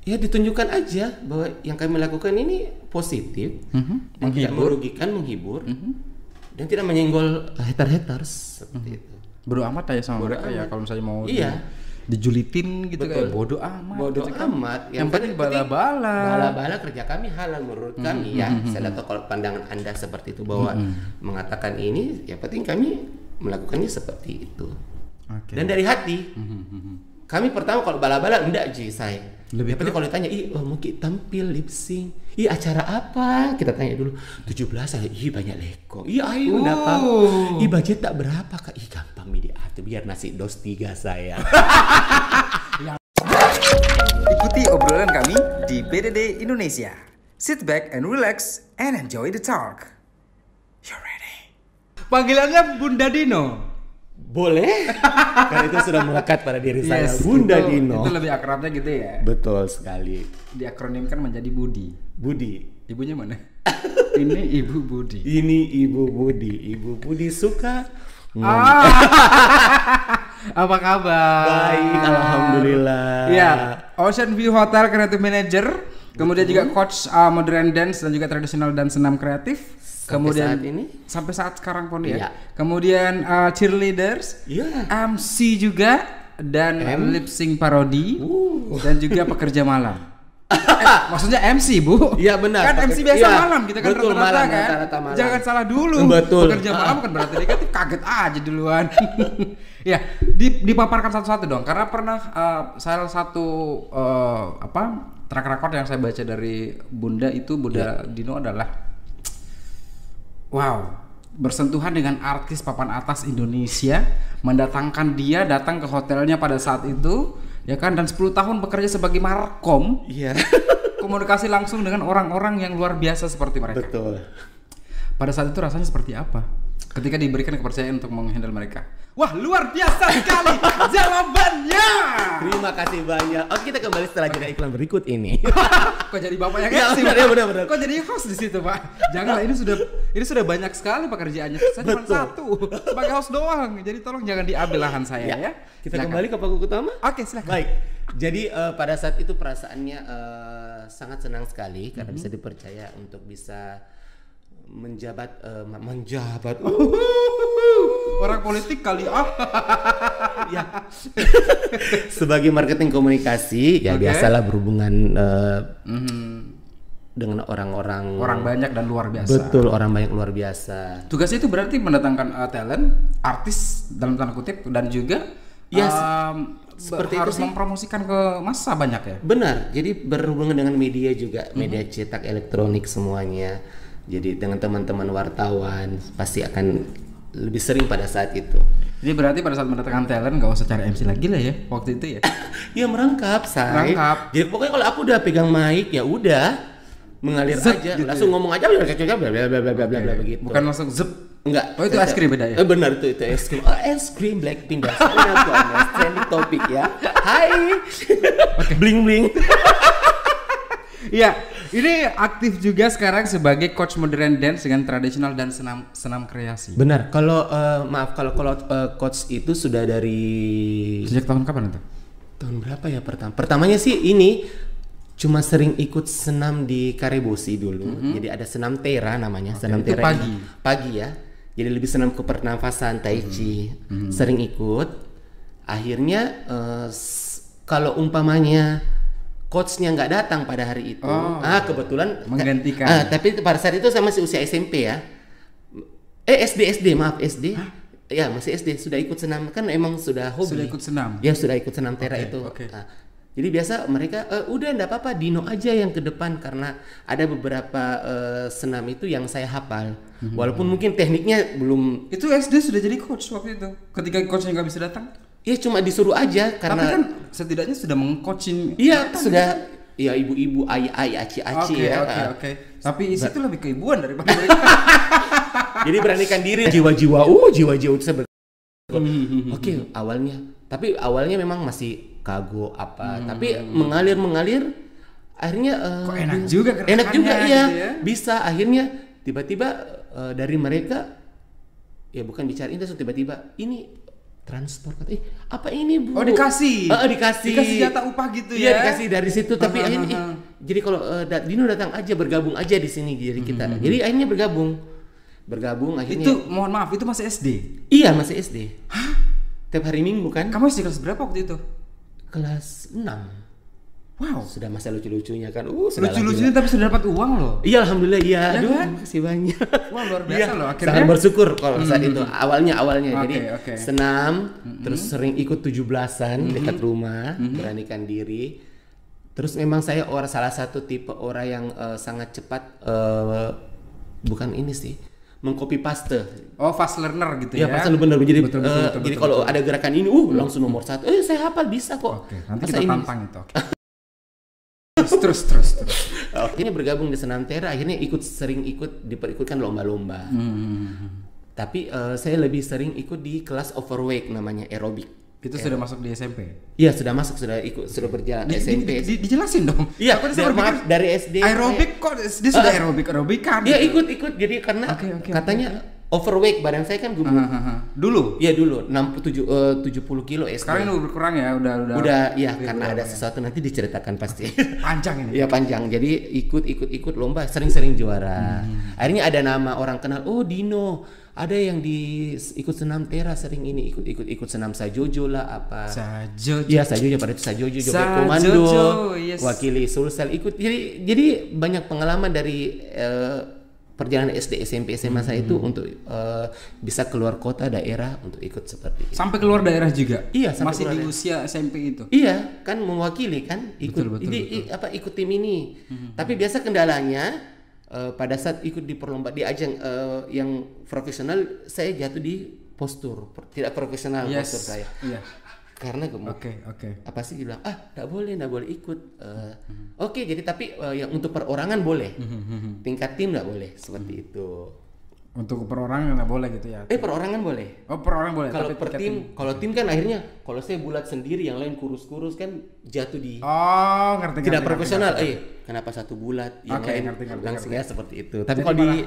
Ya ditunjukkan aja bahwa yang kami lakukan ini positif, dan tidak merugikan, menghibur, dan tidak menyenggol haters seperti itu. Bodo amat aja sama mereka ya kalau misalnya mau dijulitin gitu. Betul. Kayak bodo amat. Bodo gitu amat. Yang penting bala-bala. Bala-bala kerja kami halal menurut kami ya. Saya tahu kalau pandangan Anda seperti itu bahwa mengatakan ini, ya penting kami melakukannya seperti itu. Okay. Dan dari hati. Kami pertama kalau bala-bala enggak saya. Lebih penting kalau ditanya, mau kita tampil lip sync. Acara apa? Kita tanya dulu. 17 banyak leko. Ayo dapat. Budget tak berapa Kak? Gampang diatur biar nasi dos 3 saya. Ikuti obrolan kami di BDD Indonesia. Sit back and relax and enjoy the talk. You ready? Panggilannya Bunda Dino. Boleh, karena itu sudah melekat pada diri saya. Bunda Dino. Itu lebih akrabnya gitu ya. Betul sekali. Diakronimkan menjadi Budi. Ibunya mana? Ini Ibu Budi. Ini Ibu Budi. Ibu Budi suka. Apa kabar? Baik, alhamdulillah. Ya, Ocean View Hotel Creative Manager. Kemudian juga coach modern dance dan juga tradisional dan senam kreatif. Kemudian sampai saat sekarang pun ya. Kemudian cheerleaders, MC juga dan lip sync parodi dan juga pekerja malam. Maksudnya MC Bu? Iya benar. Kan MC biasa malam kita kan rata-rata kan. Malam. Jangan salah dulu. Betul. Pekerja malam kan berarti negatif, kaget aja duluan. Ya, dipaparkan satu-satu dong. Karena pernah salah satu track record yang saya baca dari Bunda itu Dino adalah bersentuhan dengan artis papan atas Indonesia, mendatangkan dia datang ke hotelnya pada saat itu, ya kan, dan 10 tahun bekerja sebagai markom. Iya. Komunikasi langsung dengan orang-orang yang luar biasa seperti mereka. Betul. Pada saat itu rasanya seperti apa? Ketika diberikan kepercayaan untuk menghandle mereka. Wah, luar biasa sekali jawabannya. Terima kasih banyak. Oke, kita kembali setelah jeda iklan berikut ini. Kok jadi bapak yang ya, benar. Kok jadi host di situ, Pak? Janganlah, ini sudah banyak sekali pekerjaannya. Saya cuma satu sebagai host doang. Jadi tolong jangan diambil lahan saya ya. Kita kembali ke pokok utama. Oke, silakan. Baik. Jadi pada saat itu perasaannya sangat senang sekali karena bisa dipercaya untuk bisa menjabat. Orang politik kali ya. Sebagai marketing komunikasi ya biasalah berhubungan dengan orang banyak dan luar biasa. Betul, orang banyak luar biasa. Tugasnya itu berarti mendatangkan talent, artis dalam tanda kutip, dan juga seperti harus mempromosikan ke massa banyak ya. Benar. Jadi berhubungan dengan media juga, media cetak, elektronik semuanya. Jadi dengan teman-teman wartawan pasti akan lebih sering pada saat itu. Jadi berarti pada saat mendatangkan talent nggak usah cari MC lagi lah ya waktu itu ya? Ya merangkap. Jadi pokoknya kalau aku udah pegang mic ya udah mengalir aja, gitu langsung ngomong aja bla begitu. Bukan langsung zep. Enggak. Oh itu es krim beda ya? Benar itu es krim. Es krim Blackpink dasarnya tuh trending topik ya. Hai. Bling bling. Iya, ini aktif juga sekarang sebagai coach modern dance dengan tradisional dan senam kreasi. Benar. Kalau kalau coach itu sudah dari sejak tahun kapan itu? Tahun berapa ya pertamanya sih ini cuma sering ikut senam di Karebosi dulu. Jadi ada senam tera namanya, senam tera pagi ya. Jadi lebih senam ke pernafasan tai chi. Sering ikut. Akhirnya kalau umpamanya coachnya nggak datang pada hari itu, kebetulan menggantikan. Tapi pada saat itu saya masih usia SMP ya. SD. Ya masih SD sudah ikut senam, kan emang sudah hobi. Sudah ikut senam. Ya sudah ikut senam tera itu. Nah, jadi biasa mereka udah enggak apa-apa Dino aja yang ke depan karena ada beberapa senam itu yang saya hafal. Walaupun mungkin tekniknya belum. Itu SD sudah jadi coach waktu itu. Ketika coachnya nggak bisa datang? Ya cuma disuruh aja karena. Tapi kan setidaknya sudah meng-coaching. Iya sudah. Ya ibu-ibu, ayah, aci-aci ya. Oke. Tapi isi itu lebih keibuan daripada mereka. Jadi beranikan diri, jiwa-jiwa itu saya Oke, awalnya memang masih kago apa, tapi mengalir akhirnya kok enak juga ya, gitu ya. Bisa akhirnya tiba-tiba dari mereka ya bukan bicara itu tiba-tiba ini transport, apa ini Bu? Oh dikasih jatah upah gitu ya? Iya dikasih dari situ, tapi akhirnya jadi kalau Dino datang aja, bergabung aja di sini jadi kita. Jadi akhirnya bergabung akhirnya. Itu mohon maaf, itu masih SD? Iya masih SD. Hah? Tiap hari Minggu kan? Kamu SD kelas berapa waktu itu? Kelas 6. Wow, sudah masa lucu-lucunya kan. Lucu-lucunya tapi sudah dapat uang loh. Iya alhamdulillah iya. Ya, aduh kan? makasih banyak. Wah luar biasa loh akhirnya. Sangat bersyukur kalau saat itu awalnya jadi okay. senam, terus sering ikut 17-an dekat rumah, beranikan diri. Terus memang saya salah satu tipe orang yang sangat cepat bukan ini sih, mengcopy paste. Oh fast learner gitu ya? Iya fast learner jadi betul, jadi kalau ada gerakan ini langsung nomor 1. Saya hafal bisa kok. Oke, nanti kita tantang itu. Terus. Akhirnya bergabung di Senam Tera, akhirnya sering ikut diperikutkan lomba-lomba. Tapi saya lebih sering ikut di kelas overweight namanya aerobik. Itu sudah masuk di SMP? Iya sudah masuk, sudah ikut, sudah berjalan SMP. Dijelasin dong. Iya, maaf dari SD. Aerobik kok dia sudah aerobikan. Iya ikut jadi karena katanya overweight badan saya kan gemuk. Dulu? Iya dulu 70 kilo SD. Sekarang udah berkurang ya, udah ya karena ada sesuatu nanti diceritakan pasti. Panjang ini. Iya panjang. Jadi ikut lomba, sering-sering juara. Akhirnya ada nama orang kenal, oh Dino. Ada yang ikut Senam Tera sering ini ikut senam Sajojo lah apa. Sajojo. Iya Sajojo, pada itu Sajojo joget komando. Yes. Wakili Sulsel ikut. Jadi banyak pengalaman dari perjalanan SD, SMP, SMA saya itu untuk bisa keluar kota daerah untuk ikut seperti itu. Sampai keluar daerah juga? Iya, masih di usia SMP itu? Iya, kan mewakili kan ikut ikut tim ini. Tapi biasa kendalanya pada saat ikut di perlombaan di ajang yang profesional saya jatuh di postur tidak profesional. Postur saya. Iya. Karena gemuk. Oke. Apa sih bilang enggak boleh ikut. Oke, jadi tapi yang untuk perorangan boleh. Tingkat tim enggak boleh seperti itu. Untuk perorangan nggak boleh gitu ya? Perorangan boleh. Oh perorangan boleh. Kalau per tim, kalau tim kan akhirnya kalau saya bulat sendiri, yang lain kurus-kurus kan jatuh di. Oh ngerti. Tidak profesional. Kenapa satu bulat, yang lain langsung ya seperti itu. Tapi kalau di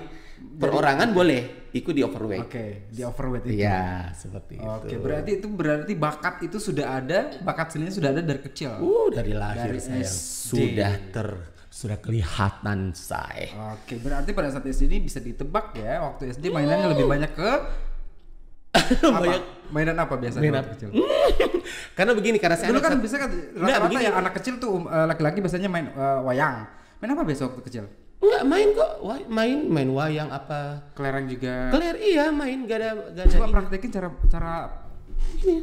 perorangan boleh ikut di overweight. Oke, di overweight itu. Iya, seperti itu. Oke, berarti bakat itu sudah ada, bakat seninya sudah ada dari kecil. Dari lahir saya sudah kelihatan saya. Oke, berarti pada saat SD ini bisa ditebak ya, waktu SD mainannya lebih banyak ke mainan apa biasanya waktu kecil? Karena begini, karena saya dulu kan bisa kan rata-rata yang anak kecil tuh laki-laki biasanya main wayang. Main apa biasa waktu kecil? Enggak main kok, main wayang apa? Kelereng juga. Iya main, gak ada. Coba praktekin cara ini.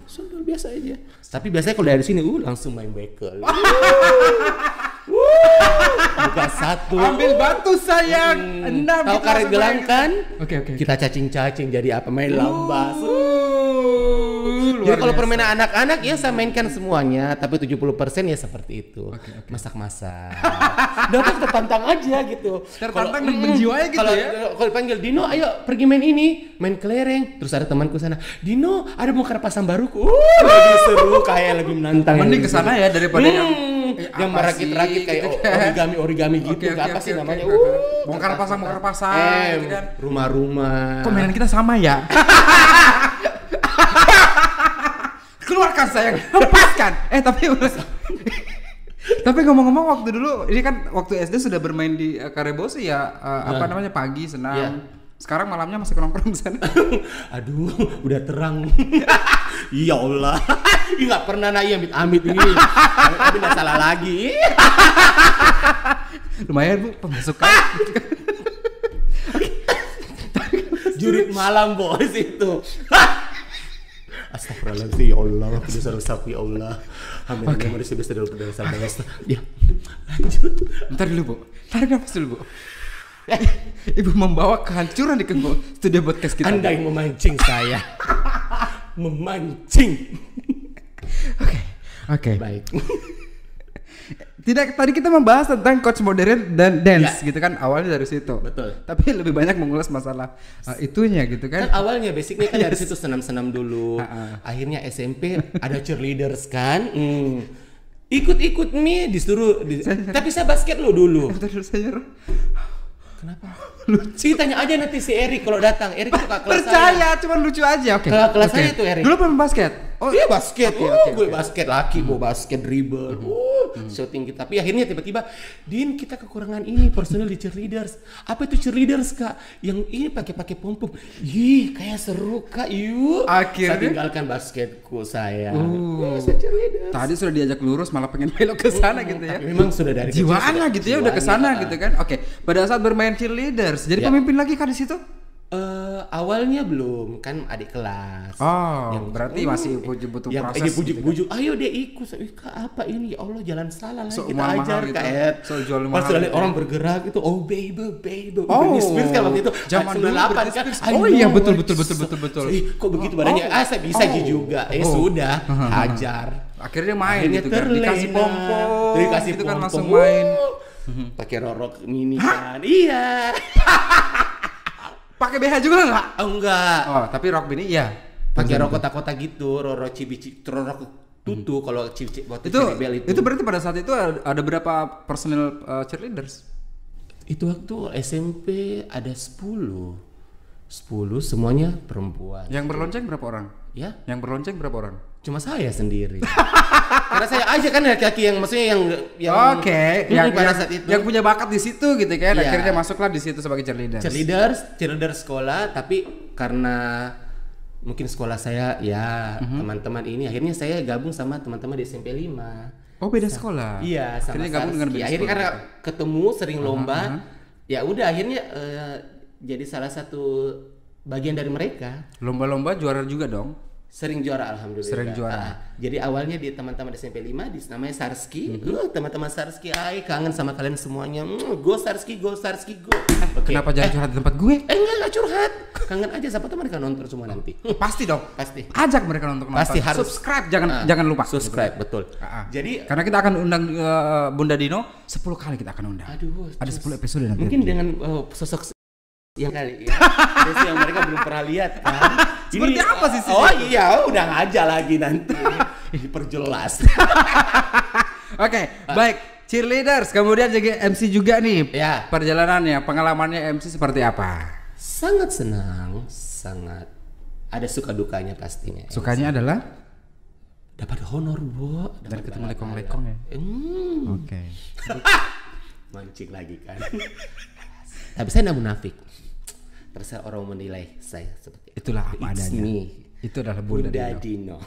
Sundul biasa aja. Tapi biasanya kalau dari sini langsung main bekel. Buka satu. Ambil batu sayang. 6. Tahu karet gelang kan? Oke. Kita cacing-cacing jadi apa? Main lambas. Jadi kalau permainan anak-anak ya saya mainkan semuanya, tapi 70% ya seperti itu. Masak-masak. Dapat tertantang aja gitu. Tertantang dan menjiwai gitu ya. Kalau dipanggil Dino, ayo pergi main ini, main kelereng. Terus ada temanku sana, Dino, ada bongkar pasang baruku. Lebih seru, kayak lebih menantang. Mending kesana ya daripada yang merakit-rakit kayak origami gitu. Apa sih namanya? Bongkar pasang gitu kan. Rumah-rumah. Kok mainan kita sama ya? Keluarkan sayang, lepaskan. Tapi ngomong-ngomong waktu dulu, ini kan waktu SD sudah bermain di Karebosi ya, apa namanya pagi senam. Yeah. Sekarang malamnya masih nongkrong di sana. Aduh, udah terang. Ya Allah, nggak pernah amit ini. Tapi nggak salah lagi. Lumayan Bu, pemasukan. Jurit malam bos itu. Astagfirullahaladzim, ya Allah, dosa-dosa ya Allah. Amin. Manusia bisa dalam dosa. Ya, lanjut. Bentar dulu Bu, tarik nafas dulu Bu. Ibu membawa kehancuran di studio podcast kita. Anda yang memancing saya. Memancing. Oke. Baik. Tadi kita membahas tentang coach modern dan dance gitu kan, awalnya dari situ. Betul. Tapi lebih banyak mengulas masalah itunya gitu kan. Awalnya basicnya kan dari situ senam-senam dulu. Akhirnya SMP ada cheerleaders kan. Ikut-ikut disuruh. Tapi saya basket lo dulu. Terus saya Kenapa? Lucu. Tanya aja nanti si Erik kalau datang. Erik tuh kakak kelas percaya, cuman lucu aja. Oke. Kakak kelas saya tuh Erik. Dulu pemain basket. Oh iya basket. Gue basket laki, gue basket dribble. Shooting kita. Tapi akhirnya tiba-tiba, Din kita kekurangan ini personel di cheerleaders. Apa itu cheerleaders Kak? Yang ini pakai pom-pom. Ih kayak seru Kak. Yuk. Akhirnya saya tinggalkan basketku saya. Tadi sudah diajak lurus malah pengen belok ke sana gitu ya. Tapi memang sudah dari jiwaan lah gitu ya, udah ke sana gitu kan. Oke. Pada saat bermain cheerleaders, jadi pemimpin lagi Kak di situ? Awalnya belum, kan adik kelas. Yang berarti masih butuh proses. Yang bujuk-bujuk, ayo dia ikut. Kak apa ini? Ya Allah jalan salah lah kita ajar gitu. Kak Ed. Pas orang bergerak itu, oh baby. Britney Spears kan waktu itu. Zaman 98 kan. Oh iya betul. Kok begitu badannya? Saya bisa juga. Sudah, hajar. Akhirnya main gitu kan. Dikasih pom-pom. Itu kan langsung main. Pakai rok mini kan. Iya. Pakai BH juga nggak? Enggak. Tapi rok mini iya. Pakai rok kotak-kotak gitu, rok cibici, rok tutu kalau cibici waktu Ciribel itu. Itu berarti pada saat itu ada berapa personel cheerleaders? Itu waktu SMP ada 10 semuanya perempuan. Yang berlonceng berapa orang? Ya? Yang berlonceng berapa orang? Cuma saya sendiri. Karena saya aja kan laki-laki yang maksudnya yang pada saat itu yang punya bakat di situ gitu kan. Yeah. Akhirnya masuklah di situ sebagai cheerleaders sekolah, tapi karena mungkin sekolah saya ya teman-teman ini akhirnya saya gabung sama teman-teman di SMP 5. Oh, beda sekolah. Iya, sama gabung dengan beda akhirnya sekolah. Karena ketemu sering lomba, ya udah akhirnya jadi salah satu bagian dari mereka. Lomba-lomba juara juga dong. Sering juara alhamdulillah. Sering juara. Jadi awalnya di teman-teman SMP 5 namanya Sarski. Teman-teman Sarski, kangen sama kalian semuanya. Go Sarski, go. Okay. Kenapa jangan curhat di tempat gue? Enggak curhat. Kangen aja, siapa teman mereka nonton semua nanti. Pasti dong. Pasti. Ajak mereka nonton. Pasti harus subscribe, jangan lupa. Subscribe, betul. Jadi karena kita akan undang Bunda Dino 10 kali kita akan undang. Aduh, ada 10 episode nanti. Mungkin dengan sosok yang kali ya. yang mereka belum pernah lihat kan. Seperti apa sih? Iya, udah aja lagi nanti. Diperjelas. Oke, baik. Cheerleaders, kemudian jadi MC juga nih. Ya. Perjalanannya, pengalamannya MC seperti apa? Sangat senang, sangat. Ada suka dukanya pastinya. Sukanya adalah dapat honor, Bu. Dan ketemu lekong-lekong ya. Oke. Mancing lagi kan. Tapi saya tidak munafik. Terus orang menilai saya seperti itulah apa adanya. Itu adalah Bunda Dino.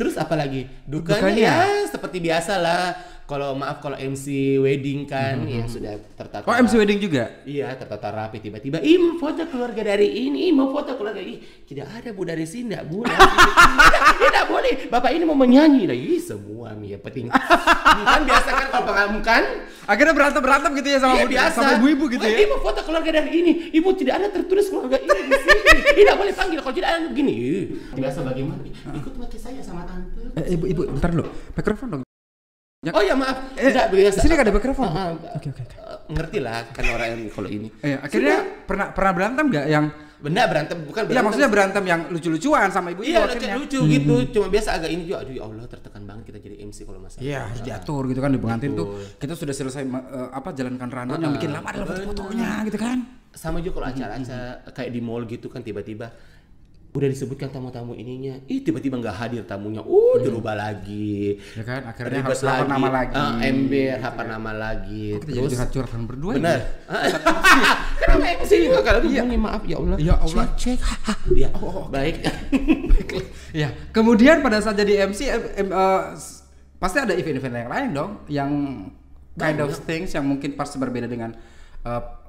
Terus apalagi dukanya ya seperti biasa lah. Kalau MC wedding kan yang sudah tertata. Oh, MC wedding juga? Iya, tertata rapi, tiba-tiba mau foto keluarga dari ini, mau foto keluarga ini. Tidak ada Bu dari sini, enggak boleh. Tidak boleh. Bapak ini mau menyanyi lah. Semua ya penting. Kan biasa kan kalau pengamu kan akhirnya berantem gitu ya sama ibu-ibu gitu ya. Mau foto keluarga dari ini. Ibu tidak ada tertulis keluarga ini di sini. Tidak boleh panggil kalau tidak ada begini. Biasa bagaimana? Ikut pakai saya sama tante. Ibu, bentar dulu. Mikrofon dong. Oh ya maaf, tidak biasa. Sini gak ada mikrofon. Oke. Ngerti lah kan orang yang kalau ini. Akhirnya pernah berantem nggak yang? Benar berantem, bukan berantem. Iya maksudnya berantem yang lucu-lucuan sama ibu. Iya lucu gitu, cuma biasa agak ini juga. Aduh ya Allah tertekan banget kita jadi MC kalau masalah. Iya harus diatur gitu kan di pengantin tuh. Kita sudah selesai jalankan rundown yang bikin lama adalah foto-fotonya gitu kan. Sama juga kalau acara-acara kayak di mall gitu kan tiba-tiba udah disebutkan tamu-tamu ininya, tiba-tiba nggak hadir tamunya, dirubah lagi, ya kan? Akhirnya harus hafal nama lagi, hafal nama lagi. Kita jadi curhat-curhatan berdua. Benar. Kenapa MC juga kalau bunyi maaf ya Allah. Ya Allah. Cek. Ya. Baik. Ya. Kemudian pada saat jadi MC, pasti ada event-event yang lain dong, yang kind of things yang mungkin pasti berbeda dengan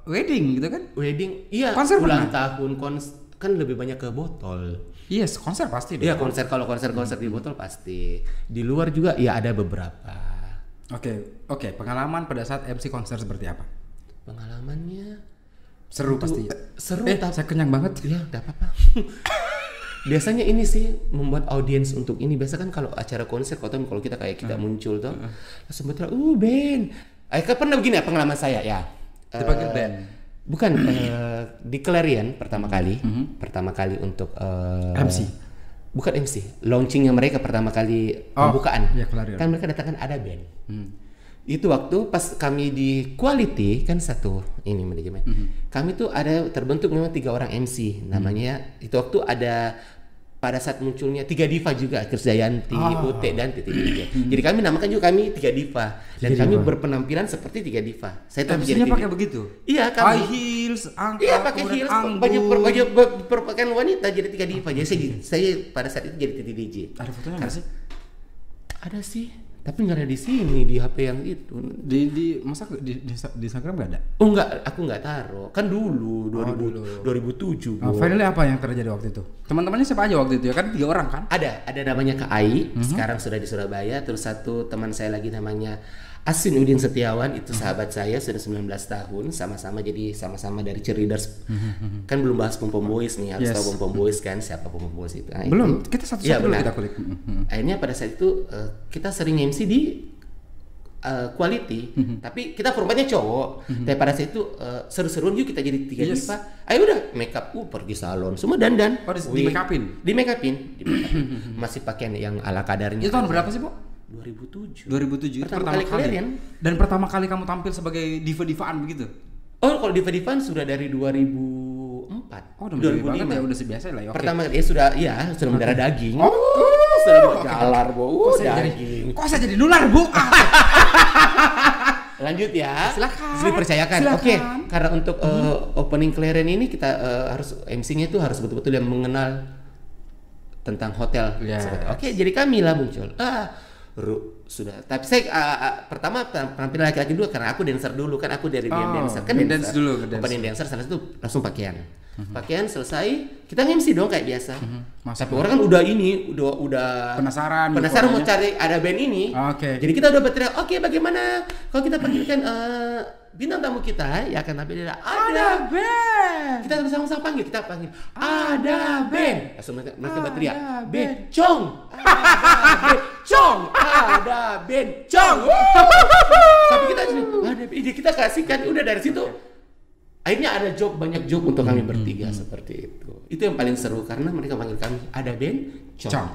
wedding gitu kan? Wedding, iya. Konser ulang tahun, kan lebih banyak ke botol. Yes, konser pasti dong. Iya, kalau konser di botol pasti. Di luar juga ya ada beberapa. Oke. Pengalaman pada saat MC konser seperti apa? Pengalamannya seru pasti. Seru. Saya kenyang banget. Iya, enggak apa-apa. Biasanya ini sih membuat audiens untuk ini. Biasa kan kalau acara konser kalau kita muncul tuh, langsung betul, Ben. Pernah begini ya pengalaman saya ya. Dipanggil Ben. Bukan di Clarion pertama kali untuk MC. Bukan MC, launchingnya mereka pertama kali pembukaan. Ya, Clarion. Kan mereka datangkan ada band. Itu waktu pas kami di quality kan satu ini manajemen. Kami tuh ada terbentuk memang 3 orang MC namanya. Itu waktu ada pada saat munculnya 3 diva juga, Krisdayanti, Ute dan Titi DJ. Jadi kami namakan juga kami 3 diva dan kami berpenampilan seperti 3 diva. Saya tahu jadi pakai begitu. Iya, kami high heels, angka, iya pakai heels, baju berpakaian wanita jadi 3 diva. Jadi saya pada saat itu jadi Titi DJ. Ada fotonya nggak sih? Ada sih. Tapi nggak ada di sini di HP yang itu. Masa di Instagram nggak ada? Oh nggak, aku nggak taruh. Kan dulu 2007. Finally apa yang terjadi waktu itu? Teman-temannya siapa aja waktu itu ya? Kan 3 orang kan? Ada namanya Kak Ai. Sekarang sudah di Surabaya. Terus satu teman saya lagi namanya Asin Udin Setiawan, itu sahabat saya sudah 19 tahun, sama-sama dari Cheerleaders. Kan belum bahas Pom Pom Boys nih, harus tahu Pom Pom Boys kan, siapa Pom Pom Boys itu. Nah, belum, itu, kita satu-satu dulu kita kulik. Akhirnya pada saat itu kita sering MC di quality, tapi kita formatnya cowok. Tapi pada saat itu seru-seruan yuk kita jadi 3 diva. Ayo udah make up, pergi salon, semua dandan. Di make upin? Di make upin. Masih pakaian yang ala kadarnya. Itu tahun berapa sih, Bu? 2007 pertama kali kan? Dan pertama kali kamu tampil sebagai diva-divaan begitu? Oh, kalau diva-divaan sudah dari 2004. Oh, udah 2005 ya, udah biasa lah ya. Pertama kali sudah mendarah daging. Sudah jalar, Bu. Daging. Kok saya jadi nular, Bu? Lanjut ya. Silakan. Dipercayakan. Oke, karena untuk opening Clarion ini kita harus MC-nya itu harus betul-betul yang mengenal tentang hotel. Oke, jadi kami lah muncul. Sudah, tapi saya pertama penampilan laki-laki dulu karena aku dancer dulu kan, aku dari dancer kan, dance dulu, opening dancer sana itu langsung pakaian selesai kita MC dong kayak biasa. Tapi orang kan udah penasaran mau cari ada band ini. Jadi kita udah berteriak, oke, bagaimana kalau kita panggilkan bintang tamu kita ya kan, tapi dia ada band. Kita sama-sama panggil, ada band. Langsung mereka berteriak, Bencong. Ada Bencong. Tapi kita kasihkan, udah dari situ akhirnya ada banyak joke untuk kami bertiga seperti itu. Itu yang paling seru karena mereka panggil kami ada Bencong.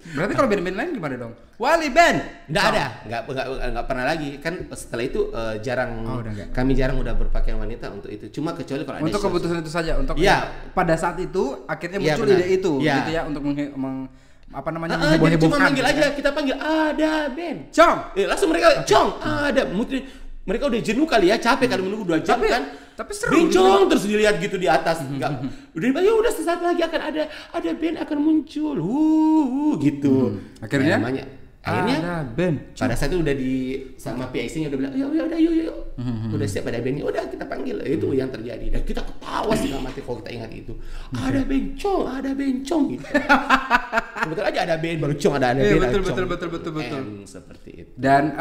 Berarti kalau band-band lain gimana dong? Wali Band? Nggak pernah lagi kan. Setelah itu kami jarang udah berpakaian wanita untuk itu. Cuma kecuali kalau ada untuk keputusan itu saja. Untuk pada saat itu akhirnya muncul ide itu, gitu ya, untuk menghebohkan. Cuma panggil aja, kita panggil ada band Cong. Langsung mereka Cong ada. Mereka udah jenuh kali ya, capek kali menunggu 2 jam kan. Tapi seru. Bencong terus dilihat gitu di atas. Udah sesaat lagi akan ada band akan muncul. Gitu. Akhirnya ada band. Pada saat itu udah sama PIC-nya udah bilang, yuk. Udah siap ada bandnya. Udah kita panggil. Itu yang terjadi. Dan kita ketawa sih nggak mati kalau kita ingat itu. Ada bencong gitu. Kebetulan aja ada band baru Cong ada band. Betul. Seperti itu. Dan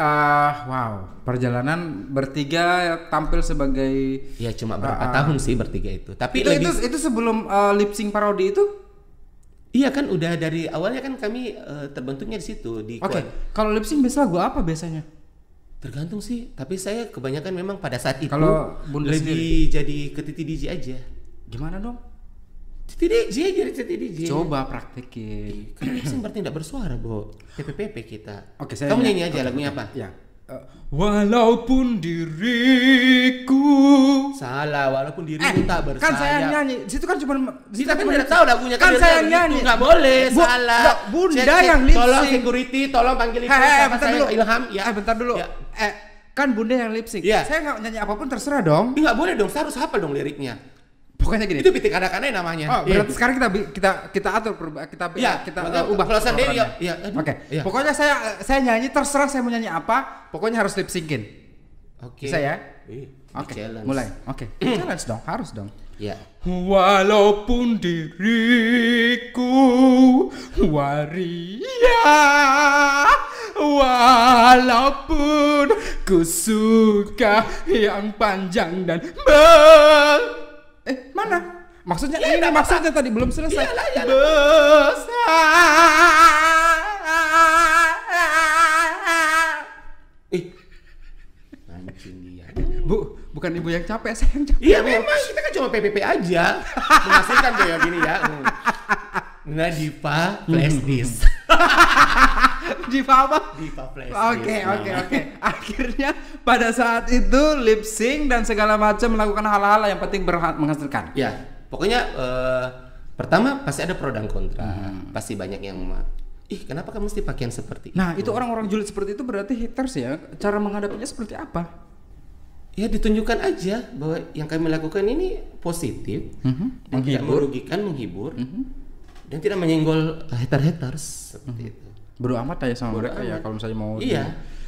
wow, perjalanan bertiga tampil sebagai cuma berapa tahun sih bertiga itu. Tapi itu sebelum lip sync parodi itu? Iya kan, udah dari awalnya kan kami terbentuknya di situ di. Oke. Kalau lip sync biasa lagu apa biasanya? Tergantung sih, tapi saya kebanyakan memang pada saat itu lebih jadi ke Titi DJ aja. Gimana dong? Titi DJ. Coba praktekin. Kan lip sync berarti tidak bersuara, Bo. PPP kita. Oke, kamu nyanyi aja lagunya apa? Ya. Walaupun diriku salah, walaupun diriku tak bersayap. Kan saya nyanyi, situ kan cuma kita kan tidak tahu lagunya kan saya nyanyi. Nggak boleh, salah. Bunda yang lip sync. Tolong security, tolong panggil itu. Bentar dulu. Ilham, ya. Bentar dulu. Kan Bunda yang lip sync. Saya nggak nyanyi apapun terserah dong. Nggak boleh dong, saya harus hafal dong liriknya. Pokoknya gini. Itu pitik anak-anak namanya. Berarti sekarang kita atur, kita ubah. Kalau sendiri ya. Oke. Pokoknya saya nyanyi terserah saya mau nyanyi apa, pokoknya harus lip syncin. Oke. Bisa ya? Oke. Mulai. Oke. Challenge dong, harus dong. Ya. Walaupun diriku waria, walaupun ku suka yang panjang dan mana? Maksudnya ini maksudnya tadi belum selesai. Mancing dia. Bu, bukan ibu yang capek, saya yang capek. Iya memang, kita kan cuma PPP aja. Menghasilkan kayak gini ya. Nadifa flash disk. Diva apa? Diva Flash. Oke. Akhirnya pada saat itu lip sync dan segala macam melakukan hal-hal yang penting menghasilkan. Ya, pokoknya pertama pasti ada pro dan kontra. Pasti banyak yang kenapa kamu mesti pakaian seperti itu? Nah, itu orang-orang julid seperti itu berarti haters ya. Cara menghadapinya seperti apa? Ya ditunjukkan aja bahwa yang kami lakukan ini positif, dan tidak merugikan, menghibur, dan tidak menyenggol haters seperti itu. Bodoh amat aja sama mereka ya kalau misalnya mau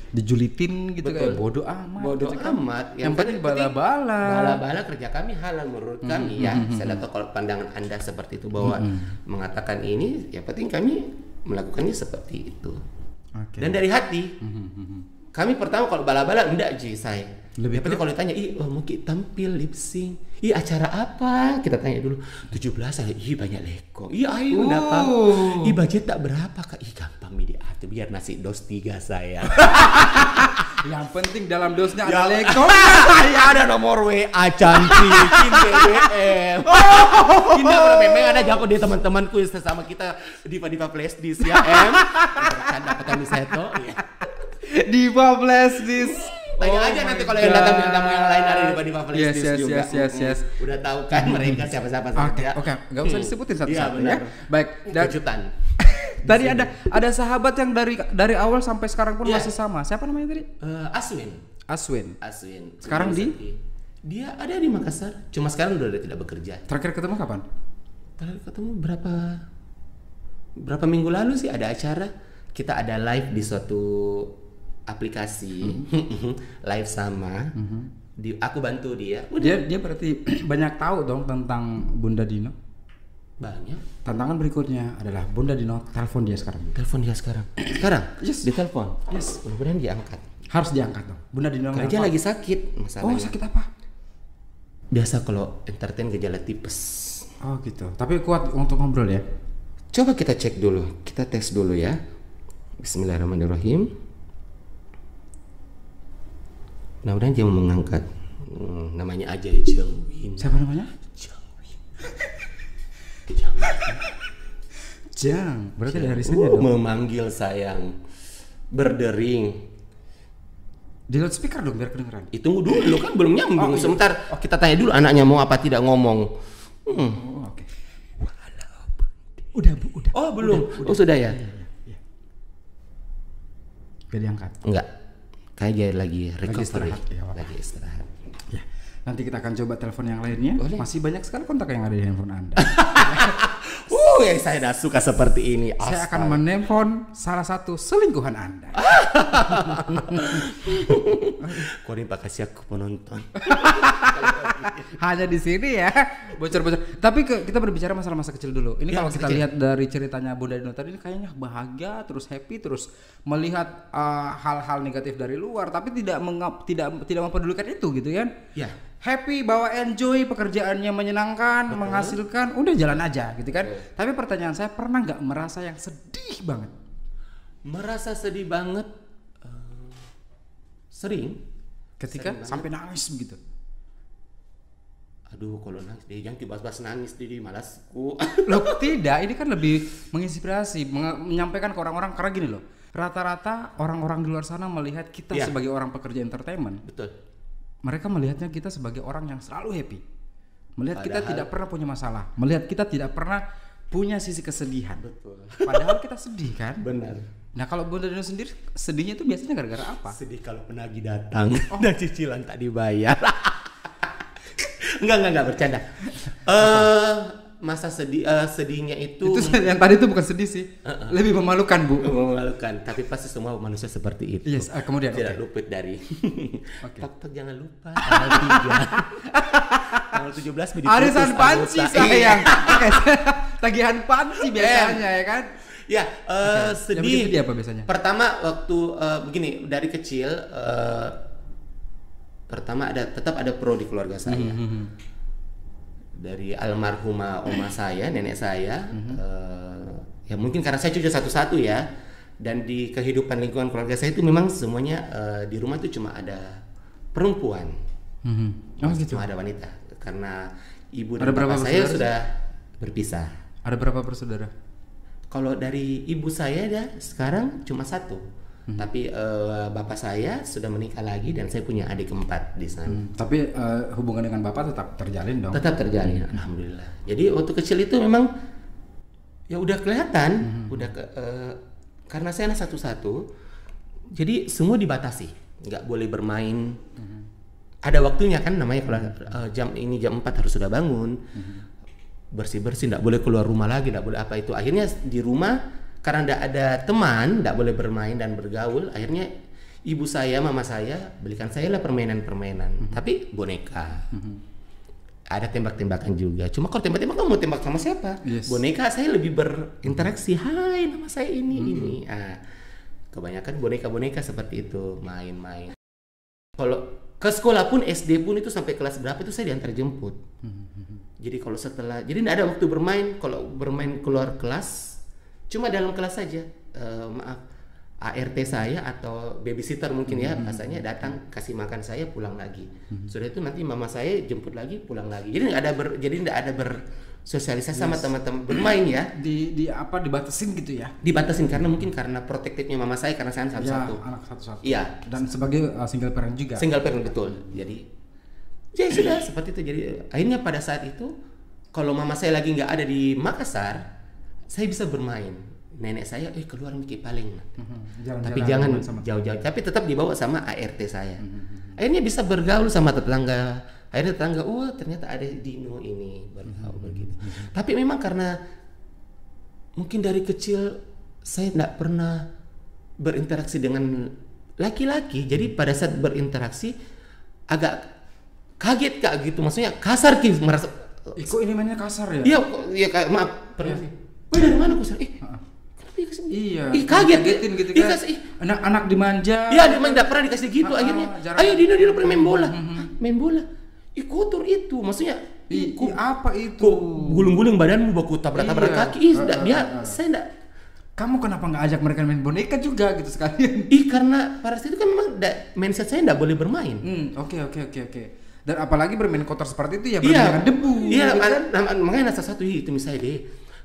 dijulitin gitu. Betul. Kayak bodoh amat. Bodoh gitu amat. Yang penting bala-bala. Bala-bala kerja kami halal menurut kami ya. Saya tahu kalau pandangan Anda seperti itu bahwa mengatakan ini, ya penting kami melakukannya seperti itu. Dan dari hati. Kami pertama kalau bala-bala enggak saya. Lebih penting kalau ditanya, mungkin tampil lip sync. Acara apa? Kita tanya dulu. 17 ada. Banyak leko. Ayo dapat. Budget tak berapa Kak? Gampang diatur biar nasi dos 3 saya. Yang penting dalam dosnya ada leko. Ya ada nomor WA cantik, BBM. Memang ada jago di teman-temanku sesama kita Diva Flash Disk ya dapat kami seto. Diva Flash Disk. Tanya aja nanti kalau yang datang tamu yang lain ada Diva Flash Disk juga. Yes. Udah tahu kan mereka siapa-siapa saja. Oke. Enggak usah disebutin satu-satu ya. Baik, kejutan. Tadi ada sahabat yang dari awal sampai sekarang pun masih sama. Siapa namanya tadi? Aswin. Sekarang dia ada di Makassar. Cuma sekarang udah tidak bekerja. Terakhir ketemu kapan? Terakhir ketemu berapa minggu lalu sih ada acara. Kita ada live di suatu aplikasi. Live sama. Aku bantu dia. Dia berarti banyak tahu dong tentang Bunda Dino. Banyak. Tantangan berikutnya adalah Bunda Dino telepon dia sekarang. Sekarang? Yes. Ditelepon? Yes. Mudah-mudahan diangkat. Harus diangkat dong. Bunda Dino dia lagi sakit masalahnya. Sakit apa? Biasa kalau entertain gejala tipes. Oh gitu. Tapi kuat untuk ngobrol ya? Coba kita cek dulu. Kita tes dulu ya. Bismillahirrahmanirrahim. Mudah-mudahan dia mau mengangkat. Namanya aja Jangwin. Siapa namanya? Jang, berarti dari sini dong. Memanggil sayang, berdering. Di loudspeaker dong biar kedengeran. Tunggu dulu kan belum nyambung. Sebentar kita tanya dulu anaknya mau apa tidak ngomong. Oke. Udah. Oh belum. Sudah ya. Gak diangkat. Enggak. Kayak dia lagi recovery. Lagi istirahat. Ya. Nanti kita akan coba telepon yang lainnya. Boleh. Masih banyak sekali kontak yang ada di handphone Anda. Yang saya dah suka seperti ini. Saya akan menelpon salah satu selingkuhan Anda. Kau ini kasih aku penonton. Hanya di sini ya, bocor-bocor. Tapi kita berbicara masalah masa kecil dulu. Ini kalau kita lihat dari ceritanya Bunda Dino tadi, ini kayaknya bahagia, terus happy, terus melihat hal-hal negatif dari luar, tapi tidak mempedulikan itu gitu kan? Ya. Happy bahwa enjoy pekerjaannya menyenangkan, menghasilkan, udah jalan aja gitu kan. Tapi pertanyaan saya, pernah nggak merasa yang sedih banget? Merasa sedih banget sering. Ketika sampai nangis begitu. Aduh, kalau nangis dia jangan tiba-tiba nangis dia malasku. Loh, tidak, ini kan lebih menginspirasi, menyampaikan ke orang-orang karena gini loh. Rata-rata orang-orang di luar sana melihat kita sebagai orang pekerja entertainment. Betul. Mereka melihatnya kita sebagai orang yang selalu happy. Melihat kita tidak pernah punya masalah. Melihat kita tidak pernah punya sisi kesedihan. Betul. Padahal kita sedih kan? Benar. Nah kalau Bunda Dino sendiri sedihnya itu biasanya gara-gara apa? Sedih kalau penagih datang dan cicilan tak dibayar. Enggak bercanda. Masa sedihnya itu yang tadi itu bukan sedih sih, lebih memalukan Bu. Memalukan, tapi pasti semua manusia seperti itu. Yes, kemudian tidak luput dari. Tok jangan lupa tanggal 3. Tanggal 17 arisan panci sayang. Tagihan panci biasanya ya kan? Ya, sedih. Sedih apa biasanya? Pertama waktu begini dari kecil pertama tetap ada pro di keluarga saya. Dari almarhumah oma saya, nenek saya, ya mungkin karena saya cucu satu-satu ya, dan di kehidupan lingkungan keluarga saya itu memang semuanya di rumah itu cuma ada perempuan, cuma ada wanita, karena ibu dan bapak saya sudah berpisah. Ada berapa bersaudara? Kalau dari ibu saya sekarang cuma satu. Tapi bapak saya sudah menikah lagi dan saya punya adik keempat di sana. Tapi hubungan dengan bapak tetap terjalin dong? Tetap terjalin, alhamdulillah. Jadi waktu kecil itu memang ya udah kelihatan, karena saya anak satu-satu, jadi semua dibatasi, nggak boleh bermain. Ada waktunya kan, namanya kalau jam 4 harus sudah bangun, bersih-bersih, nggak boleh keluar rumah lagi, nggak boleh apa itu. Akhirnya di rumah karena nggak ada teman, nggak boleh bermain dan bergaul. Akhirnya ibu saya, mama saya belikan saya lah permainan-permainan, tapi boneka. Ada tembak-tembakan juga. Cuma kalau tembak-tembakan mau tembak sama siapa? Boneka saya lebih berinteraksi. Hai, nama saya ini. Kebanyakan boneka-boneka seperti itu, main-main. Kalau ke sekolah pun, SD pun itu sampai kelas berapa itu saya diantar jemput. Jadi kalau jadi tidak ada waktu bermain. Kalau bermain keluar kelas, cuma dalam kelas saja. ART saya atau babysitter mungkin ya, bahasanya datang kasih makan saya, pulang lagi. Sudah itu nanti mama saya jemput lagi, pulang lagi. Jadi tidak ada bersosialisasi sama teman-teman bermain ya. Dibatasin gitu ya? Dibatasin karena protektifnya mama saya, karena saya satu-satu. Ya, anak satu-satu. Iya. Dan sebagai single parent juga. Single parent, betul. Jadi ya sudah seperti itu. Jadi akhirnya pada saat itu kalau mama saya lagi nggak ada di Makassar, saya bisa bermain. Nenek saya keluar mikir paling, tapi jangan jauh-jauh, tapi tetap dibawa sama ART saya. Akhirnya bisa bergaul sama tetangga. Akhirnya tetangga, ternyata ada Dino ini, bergaul begitu. Tapi memang karena mungkin dari kecil saya tidak pernah berinteraksi dengan laki-laki, jadi pada saat berinteraksi agak kaget Kak gitu, maksudnya kasar Ki, merasa. Kok ini mainnya kasar ya? Iya Kak, maaf. Dari mana kasar? Iya. Kagetin gitu kan. Anak-anak dimanja. Iya, tidak pernah dikasih gitu akhirnya. Ayo Dino pernah main bola. Main bola. Kotor itu, maksudnya. Apa itu? Gulung-gulung badanmu, baku tabrak-tabrak kaki. Saya enggak. Kamu kenapa nggak ajak mereka main boneka juga gitu sekalian? Karena pada saat itu kan memang mindset saya enggak boleh bermain. Oke. Dan apalagi bermain kotor seperti itu ya, bermain dengan debu. Iya, makanya satu itu misalnya deh.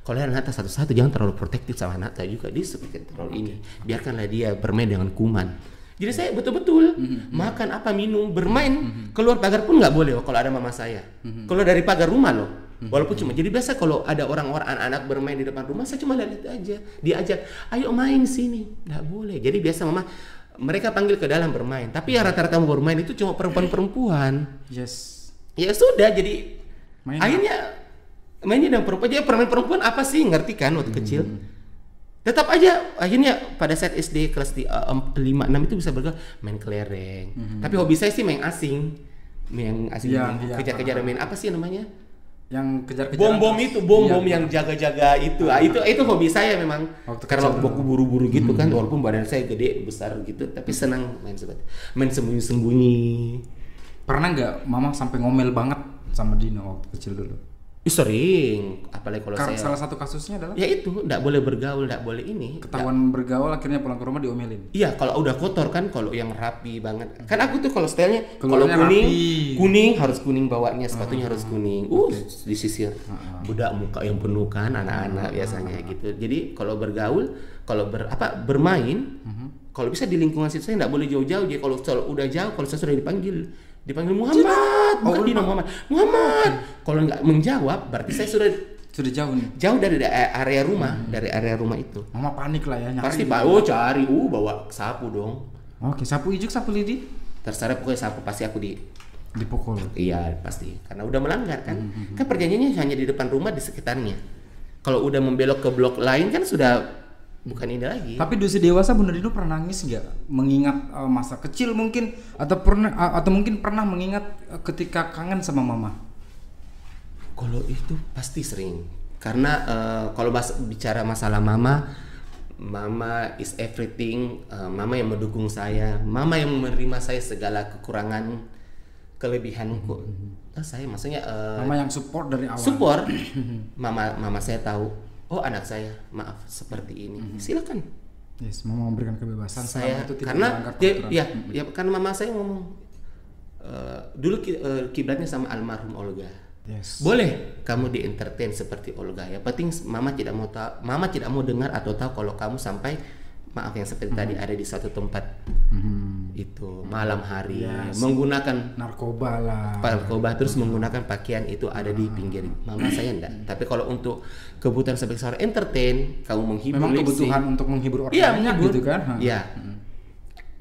Kalau anak satu-satu jangan terlalu protektif sama anak saya juga, dia seperti terlalu ini. Biarkanlah dia bermain dengan kuman. Jadi saya betul-betul makan apa, minum, bermain, keluar pagar pun nggak boleh kalau ada mama saya. Kalau dari pagar rumah loh. Walaupun cuma jadi biasa kalau ada orang-orang anak-anak bermain di depan rumah, saya cuma lihat aja. Diajak, ayo main sini. Nggak boleh. Jadi biasa mama mereka panggil ke dalam bermain. Tapi ya rata-rata mau bermain itu cuma perempuan-perempuan. Yes. Ya sudah, jadi akhirnya mainnya dengan perempuan. Jadi perempuan apa sih, ngerti kan waktu kecil. Tetap aja akhirnya pada saat SD kelas 5-6 itu bisa bergaul, main kelereng. Tapi hobi saya sih main asing. Main asing, kejar-kejar, main apa sih namanya? Yang kejar-kejar bom yang jaga-jaga itu. Itu hobi saya memang. Karena waktu buru-buru gitu kan, walaupun badan saya gede besar gitu, tapi senang main seperti main sembunyi-sembunyi. Pernah nggak mama sampai ngomel banget sama Dino waktu kecil dulu? Sering, apalagi kalau saya. Salah satu kasusnya adalah? Ya itu, nggak boleh bergaul, nggak boleh ini. Ketahuan bergaul akhirnya pulang ke rumah diomelin. Iya, kalau udah kotor kan, kalau yang rapi banget. Kan aku tuh kalau stylenya, kalau kuning, kuning harus kuning bawanya, sepatunya harus kuning. Disisir. Bedak muka yang penuh kan, anak-anak biasanya gitu. Jadi kalau bergaul, bermain, kalau bisa di lingkungan situ saya nggak boleh jauh-jauh. Jadi kalau udah jauh, kalau saya sudah dipanggil Muhammad, bukan Dino, Muhammad. Kalau nggak menjawab, berarti saya sudah jauh nih. Jauh dari area rumah, dari area rumah itu. Mama panik lah ya, nyari. Pasti cari, bawa sapu dong. Oke, sapu ijuk, sapu lidi. Terserah, pokoknya sapu pasti aku dipukul. Iya pasti, karena udah melanggar kan. Kan perjanjiannya hanya di depan rumah, di sekitarnya. Kalau udah membelok ke blok lain kan sudah bukan ini lagi. Tapi di usia dewasa Bunda Dino pernah nangis nggak? Mengingat masa kecil mungkin, atau mungkin pernah mengingat ketika kangen sama mama? Kalau itu pasti sering. Karena kalau bicara masalah mama is everything. Mama yang mendukung saya, mama yang menerima saya segala kekurangan, kelebihanku. Saya maksudnya mama yang support dari awal. Support. mama saya tahu. Oh, anak saya, maaf seperti ini. Silakan. Yes, mama memberikan kebebasan saya itu tidak karena melanggar karena mama saya ngomong dulu kiblatnya sama almarhum Olga. Boleh kamu di entertain seperti Olga. Yang penting mama tidak mau dengar atau tahu kalau kamu sampai maaf yang seperti tadi ada di suatu tempat itu malam hari menggunakan narkoba terus menggunakan pakaian itu ada di pinggir. Mama saya enggak. Tapi kalau untuk kebutuhan sebagai seorang entertain, kamu menghibur, memang kebutuhan untuk menghibur orang banyak gitu kan? Iya.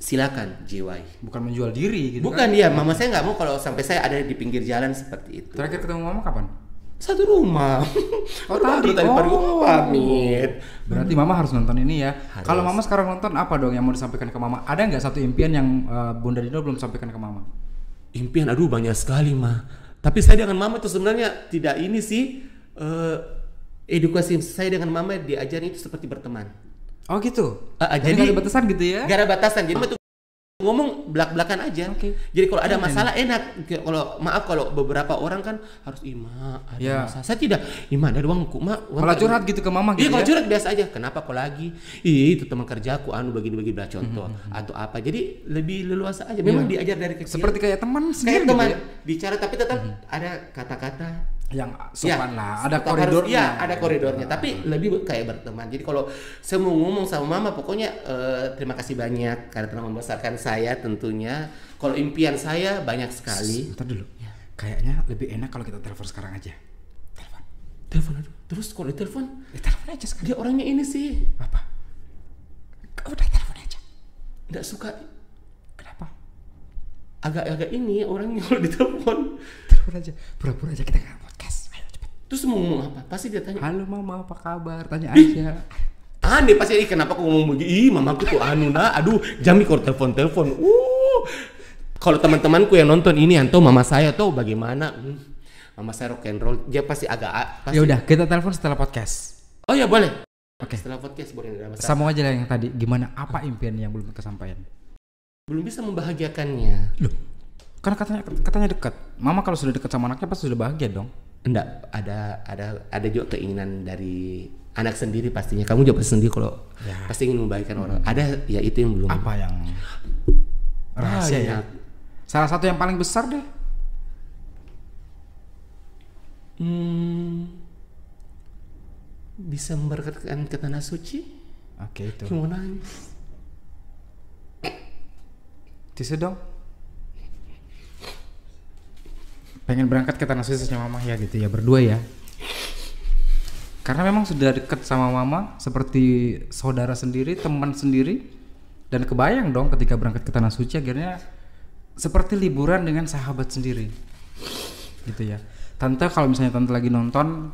Silakan jiwai. Bukan menjual diri gitu. Bukan dia, mama saya nggak mau kalau sampai saya ada di pinggir jalan seperti itu. Terakhir ketemu mama kapan? Satu rumah. Tadi pamit. Berarti mama harus nonton ini ya. Kalau mama sekarang nonton apa dong yang mau disampaikan ke mama? Ada nggak satu impian yang Bunda Dino belum sampaikan ke mama? Impian, aduh banyak sekali mah. Tapi saya dengan mama itu sebenarnya tidak ini sih. Edukasi saya dengan mama diajarin itu seperti berteman. Oh gitu. Jadi gak ada batasan gitu ya? Gak ada batasan. Jadi tuh ngomong belak-belakan aja. Jadi kalau ada masalah enak. Kalau beberapa orang kan harus Ima ada masalah. Saya tidak. Ima ada uangku. Malah curhat gitu ke mama gitu. Iya kalau curhat biasa aja. Kenapa kok lagi? Itu teman kerjaku begini-begini bela contoh atau apa. Jadi lebih leluasa aja. Memang diajar dari kecil. Seperti kayak teman sendiri. Kayak teman gitu ya? Bicara tapi tetap ada kata-kata yang sopan lah, ada koridornya. Ada koridornya, tapi lebih kayak berteman. Jadi kalau saya mau ngomong sama mama, pokoknya terima kasih banyak karena telah membesarkan saya tentunya. Kalau impian saya banyak sekali. Bentar dulu, kayaknya lebih enak kalau kita telepon sekarang aja. Telepon aduh. Terus kalau ditelepon? Telepon aja sekarang. Dia orangnya ini sih. Apa? Udah telepon aja. Nggak suka. Kenapa? Agak-agak ini orangnya kalau ditelepon. Telepon aja, pura-pura aja kita nggak podcast. Ayo cepet. Terus mau ngomong apa? Pasti dia tanya. Halo mama, apa kabar? Tanya aja. Aneh pasti kenapa kok ngomong begini? Mamaku tuh aduh, jami kalau telepon. Kalau teman-temanku yang nonton ini yang tahu mama saya tuh bagaimana? Mama saya rock and roll, dia pasti agak. Ya udah, kita telepon setelah podcast. Oh ya boleh. Oke. Setelah podcast boleh enggak masalah. Sama aja lah yang tadi. Gimana? Apa impian yang belum kesampaian? Belum bisa membahagiakannya. Loh, karena katanya dekat. Mama kalau sudah dekat sama anaknya pasti sudah bahagia dong. Enggak, ada juga keinginan dari anak sendiri pastinya. Kamu juga pasti sendiri kalau pasti ingin membahagiakan orang. Ada ya itu yang belum. Apa yang rahasia ya? Salah satu yang paling besar deh. Bisa memberkatkan ke tanah suci. Oke itu. Mau nangis. Tisu dong. Pengen berangkat ke tanah suci sama mama ya gitu ya, berdua ya. Karena memang sudah dekat sama mama seperti saudara sendiri, teman sendiri. Dan kebayang dong ketika berangkat ke tanah suci akhirnya seperti liburan dengan sahabat sendiri. Gitu ya. Tante kalau misalnya tante lagi nonton,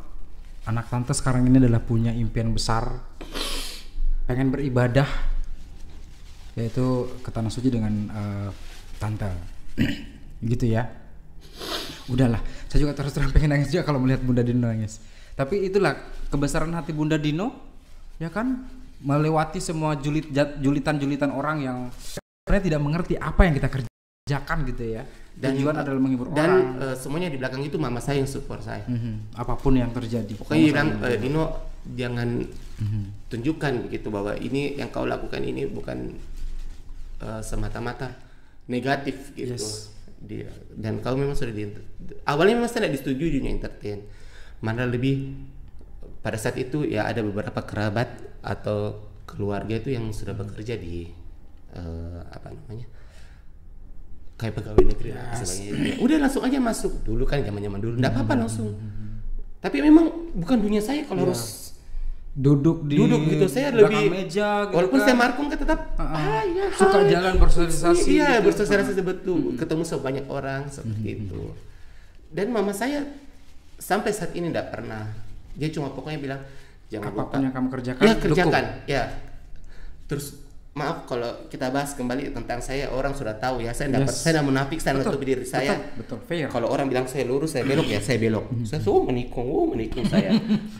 anak tante sekarang ini adalah punya impian besar, pengen beribadah, yaitu ke tanah suci dengan tante. Gitu ya. Udahlah, saya juga terus terang pengen nangis juga kalau melihat Bunda Dino nangis. Tapi itulah kebesaran hati Bunda Dino, ya kan, melewati semua julitan-julitan orang yang sebenarnya tidak mengerti apa yang kita kerjakan gitu ya. Dan tujuan adalah menghibur orang. Dan semuanya di belakang itu mama saya yang support saya. Apapun yang terjadi. Pokoknya bilang Dino jangan tunjukkan gitu bahwa ini yang kau lakukan ini bukan semata-mata negatif gitu. Yes. Dan kau memang sudah awalnya memang saya tidak disetujui dunia entertain. Mana lebih pada saat itu ya ada beberapa kerabat atau keluarga itu yang sudah bekerja di apa namanya? Kayak pegawai negeri lah sebagainya. Udah langsung aja masuk. Dulu kan zaman-zaman dulu enggak apa-apa langsung. Tapi memang bukan dunia saya kalau harus duduk gitu, saya lebih meja gitu. Walaupun saya markum kan tetap suka jalan bersosialisasi. Iya, gitu. Bersosialisasi betul. Ketemu sama banyak orang seperti itu. Dan mama saya sampai saat ini enggak pernah. Dia cuma pokoknya bilang jangan apapun yang kamu kerjakan. Ya, kerjakan. Ya. Terus maaf kalau kita bahas kembali tentang saya, orang sudah tahu ya, saya dapat saya tidak munafik, saya menutupi diri saya. Betul, fair. Kalau orang bilang saya lurus, saya belok ya saya belok. Saya menikung saya.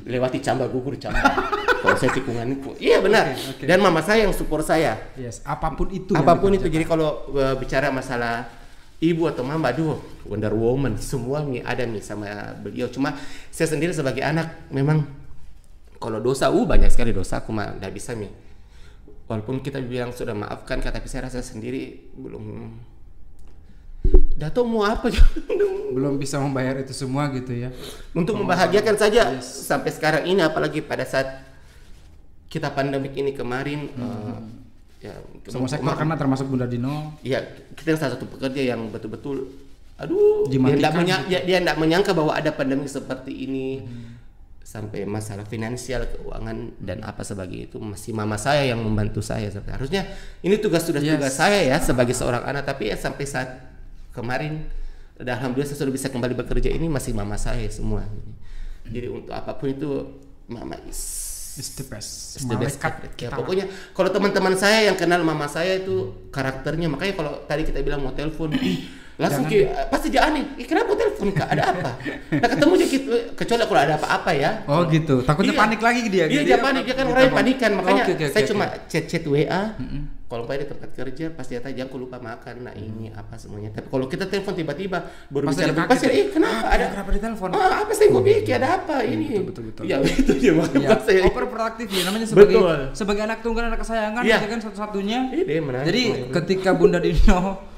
Lewati camba gugur camba. Kalau saya tikungan itu. Iya benar. Okay. Dan mama saya yang support saya. Yes, apapun itu. Apapun itu. Jadi kalau bicara masalah ibu atau mama, aduh, Wonder Woman semua ada sama beliau. Cuma saya sendiri sebagai anak memang kalau dosa banyak sekali dosa aku mah enggak bisa Walaupun kita bilang sudah maafkan, tapi saya rasa sendiri belum. Dato mau apa? Belum bisa membayar itu semua gitu ya. Untuk membahagiakan saja sampai sekarang ini, apalagi pada saat kita pandemik ini kemarin. Ya, semua sektor karena termasuk Bunda Dino. Iya, kita salah satu pekerja yang betul-betul, dia tidak menyangka bahwa ada pandemi seperti ini. Sampai masalah finansial, keuangan dan apa sebagainya itu masih mama saya yang membantu saya. Harusnya ini tugas saya ya sebagai seorang anak, tapi ya sampai saat kemarin alhamdulillah saya sudah bisa kembali bekerja, ini masih mama saya semua. Jadi untuk apapun itu mama is the best. Ya, pokoknya kalau teman-teman saya yang kenal mama saya itu karakternya, makanya kalau tadi kita bilang mau telepon langsung pasti dia aneh. Kenapa telepon Kak? Ada apa? Nah ketemu aja gitu, kecuali kalau ada apa-apa ya. Oh gitu. Takutnya panik lagi dia. Iya, dia panik, dia kan orangnya panikan. Makanya saya cuma chat WA. Kalau di tempat kerja pasti dia tanya, aku lupa makan, nah ini apa semuanya. Tapi kalau kita telepon tiba-tiba baru bicara, pasti kenapa? Kenapa ditelepon? Apa sih gue pikir ada apa ini? Betul. Ya itu dia makanya saya. Overproductive ya namanya sebagai anak tunggal, anak kesayangan gitu kan satu-satunya. Jadi ketika Bunda Dino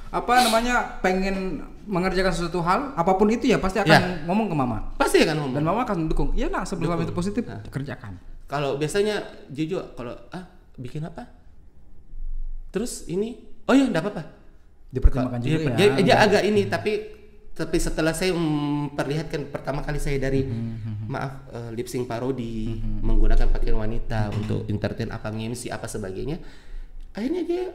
pengen mengerjakan sesuatu hal apapun itu ya pasti akan ngomong ke mama. Pasti akan ngomong. Dan mama akan mendukung. Iya nak, sebelum itu positif kerjakan. Kalau biasanya jujur kalau bikin apa? Terus ini enggak apa-apa. Dipertimbangkan juga ya. Dia agak ini tapi setelah saya memperlihatkan pertama kali saya dari lip sync parodi menggunakan pakaian wanita untuk entertain apa MC apa sebagainya. Akhirnya dia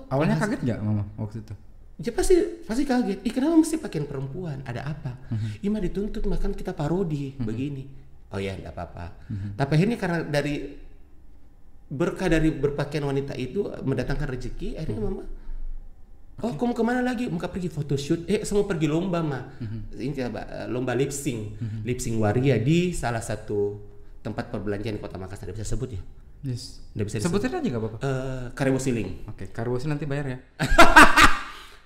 awalnya kaget enggak mama waktu itu? Dia pasti kaget. Kenapa mesti pakaian perempuan? Ada apa? Ima dituntut makan kita parodi begini. Oh ya, enggak apa-apa. Tapi akhirnya karena berkah dari berpakaian wanita itu mendatangkan rezeki, akhirnya mama kamu kemana lagi? Mau pergi photoshoot? Semua pergi lomba ini lomba lip sync waria di salah satu tempat perbelanjaan Kota Makassar. Bisa sebut ya? Yes. Nggak bisa sebutin aja nggak apa-apa. Karebo Siling. Oke, Karebo Siling nanti bayar ya.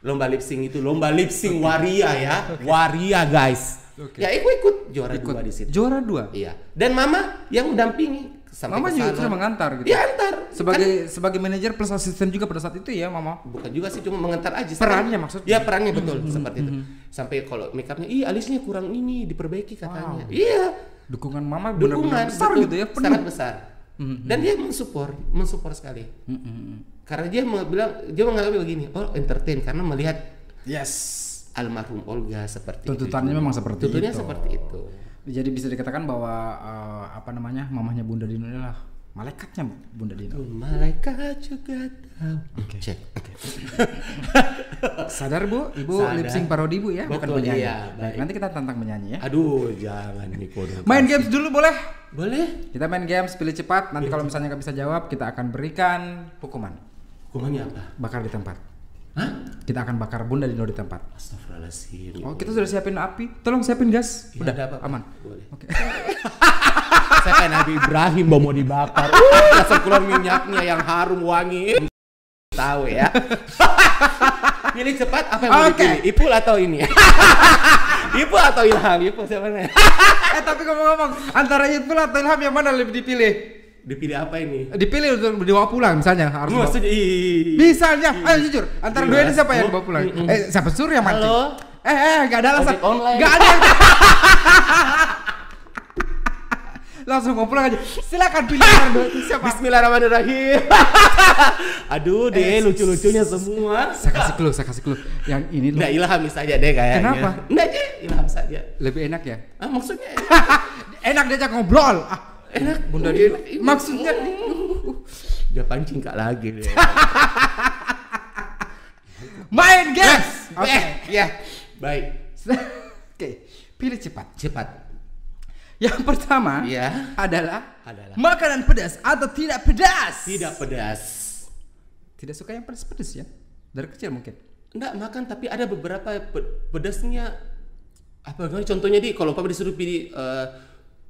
Lomba lip sync itu lomba lip sync waria ya. Waria guys. Ya ikut juara 2 di situ. Juara 2? Iya. Dan mama yang mendampingi. Mama juga sudah mengantar gitu. Dia antar. Sebagai manajer plus asisten juga pada saat itu ya mama. Bukan juga sih, cuma mengantar aja. Perannya maksudnya. Ya perannya betul seperti itu. Sampai kalau make upnya, alisnya kurang ini diperbaiki katanya. Wow. Iya. Dukungan mama benar-benar besar betul, gitu ya. Sangat besar. Dan dia mensupport sekali. Karena dia menganggap begini, entertain karena melihat almarhum Olga seperti tuntutannya itu. Memang seperti tuntutannya itu. Seperti itu. Jadi bisa dikatakan bahwa mamahnya Bunda Dino inilah malaikatnya Bunda Dino. Malaikat juga tahu. Oke. Sadar Bu, Ibu lip sync parodi Bu ya, bukan penyanyi. Iya, nanti kita tantang menyanyi ya. Aduh, jangan Niko. Main games dulu boleh? Boleh. Kita main games, pilih cepat. Nanti kalau misalnya nggak bisa jawab, kita akan berikan hukuman. Hukumannya apa? Bakar di tempat. Hah? Kita akan bakar Bunda Dino di tempat. Astagfirullahaladzim. Kita sudah siapin api. Tolong siapin gas. Ya, udah apa? Aman. Boleh. Oke. Saya kayak Nabi Ibrahim mau dibakar. Langsung keluar minyaknya yang harum wangi. Tahu ya. Pilih cepat apa yang mau dipilih? Ipul atau ini? Ipul atau Ilham? Ipul siapa nih? Tapi ngomong-ngomong, antara Ipul atau Ilham yang mana lebih dipilih? Dipilih apa ini? Dipilih untuk dibawa pulang misalnya harus. Misalnya, ayo jujur, antara dua ini siapa yang dibawa pulang? Siapa suruh yang mancing? Halo. Enggak ada alasan. Enggak ada. Langsung mau pulang aja. Silakan pilih antara itu siapa? Bismillahirrahmanirrahim. Aduh, deh lucu-lucunya semua. Saya kasih clue. Yang ini loh. Nah, Ilham saja deh kayaknya. Kenapa? Nah, aja Ilham saja. Lebih enak ya? Maksudnya enak diajak ngobrol. Enak Bunda Dino. Maksudnya dia pancing Kak lagi deh. Main games. Oke, ya. Baik. Oke, pilih cepat. Yang pertama adalah makanan pedas atau tidak pedas? Tidak pedas. Tidak suka yang pedas-pedas ya? Dari kecil mungkin? Enggak makan, tapi ada beberapa pedasnya. Apa contohnya kalau Papa disuruh pilih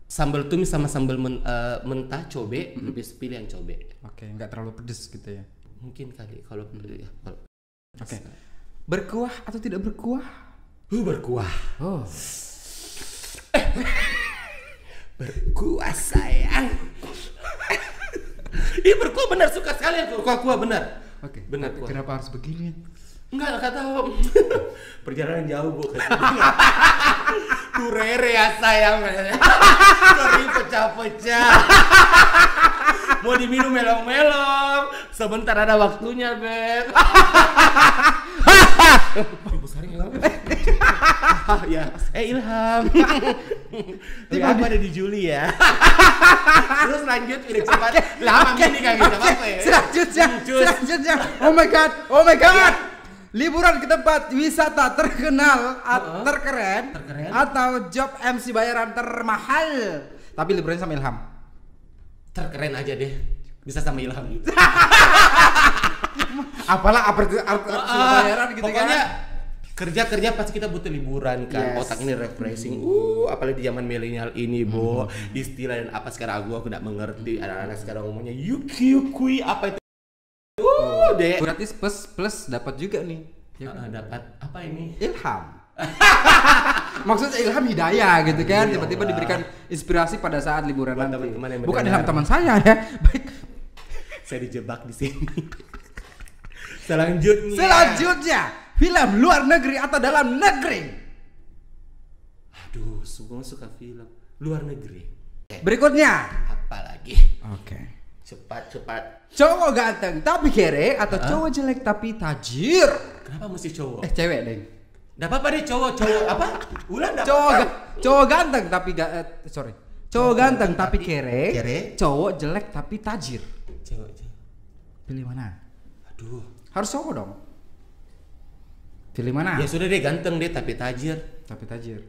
sambal tumis sama sambal mentah cobe, lebih pilih yang cobe. Oke, nggak terlalu pedas gitu ya? Mungkin kali kalau Oke. Berkuah atau tidak berkuah? Berkuah. Oh. Berkuah sayang. Berkuah benar, suka sekali aku kuah benar. Oke. Benar. Kenapa harus begini? Enggak tahu. Perjalanan jauh, Bu. Turere ya sayang. Kering pecah-pecah. Mau diminum melong-melong. Sebentar ada waktunya, Beb. Ibu Sari nggak? Ya. Ilham. Aku ada di Juli ya. Terus lanjut udah cepat. Lama gini kayak gitu apa ya? Selanjutnya. Oh my god. Liburan ke tempat wisata terkenal, terkeren, atau job MC bayaran termahal. Tapi liburan sama Ilham. Terkeren aja deh. Bisa sama Ilham juga. Apalah bayaran gitu pokoknya, kan. kerja pasti kita butuh liburan kan. Yes. Otak ini refreshing. Apalagi di zaman milenial ini, Bo. Istilah dan apa sekarang aku enggak mengerti. Anak-anak sekarang ngomongnya yuki apa itu? Deh. Gratis plus dapat juga nih. Ya, dapat apa ini? Ilham. Maksudnya ilham hidayah gitu kan. Tiba-tiba diberikan inspirasi pada saat liburan nanti. Bukan ilham teman saya ya. Baik. Saya dijebak di sini. Selanjutnya, film luar negeri atau dalam negeri? Aduh, suka film luar negeri. Berikutnya. Apa lagi? Oke. Cepat. Cowok ganteng tapi kere atau cowok jelek tapi tajir? Kenapa mesti cowok? Cewek, Deng. Enggak apa-apa deh cowok apa? Ulan enggak cowok ganteng tapi cowok ganteng tapi kere. Cowok jelek tapi tajir. Cewek. Pilih mana? Aduh, harus cowok dong. Pilih mana? Ya sudah deh, ganteng deh tapi tajir.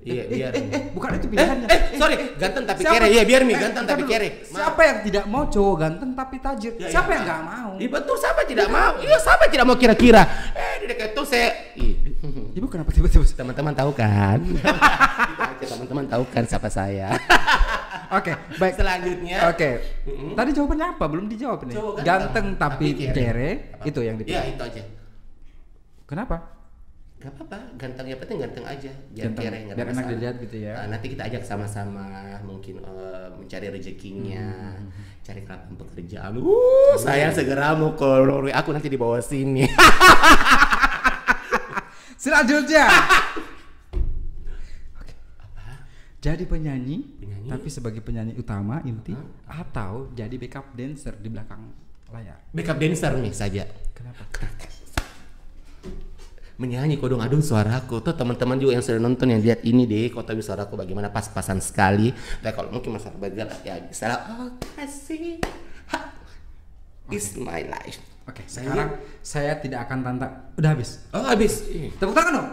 Iya, biar. Bukan itu pilihannya. Sorry, ganteng tapi kere. Iya, biar ganteng tapi kere. Siapa yang tidak mau cowok ganteng tapi tajir? Siapa yang enggak mau? Iya betul, siapa tidak mau? Iya, siapa tidak mau kira-kira? Di dekat itu saya. Ibu kenapa tiba-tiba? Teman-teman tahu kan? Teman-teman tahu kan siapa saya? Oke, baik. Selanjutnya. Oke. Tadi jawabannya apa? Belum dijawab nih. Ganteng tapi kere. Itu yang dipilih. Iya, itu aja. Kenapa? Gak apa-apa, ganteng ya penting ganteng aja. Biar enak dilihat gitu ya. Nanti kita ajak sama-sama mungkin mencari rezekinya, cari lapangan pekerjaan. Saya segera mau ke aku nanti di bawah sini. Selanjutnya. Oke. Apa? Jadi penyanyi, tapi sebagai penyanyi utama inti atau jadi backup dancer di belakang layar. Backup dancer nih saja. Kenapa? Menyanyi kodong adung suaraku tuh teman-teman juga yang sudah nonton yang lihat ini deh kota suaraku bagaimana pas-pasan sekali. Tapi kalau mungkin masalah bagian ya bisa kasih is my life. Oke, sekarang saya tidak akan tantang. Udah habis. Habis. Tepuk tangan dong.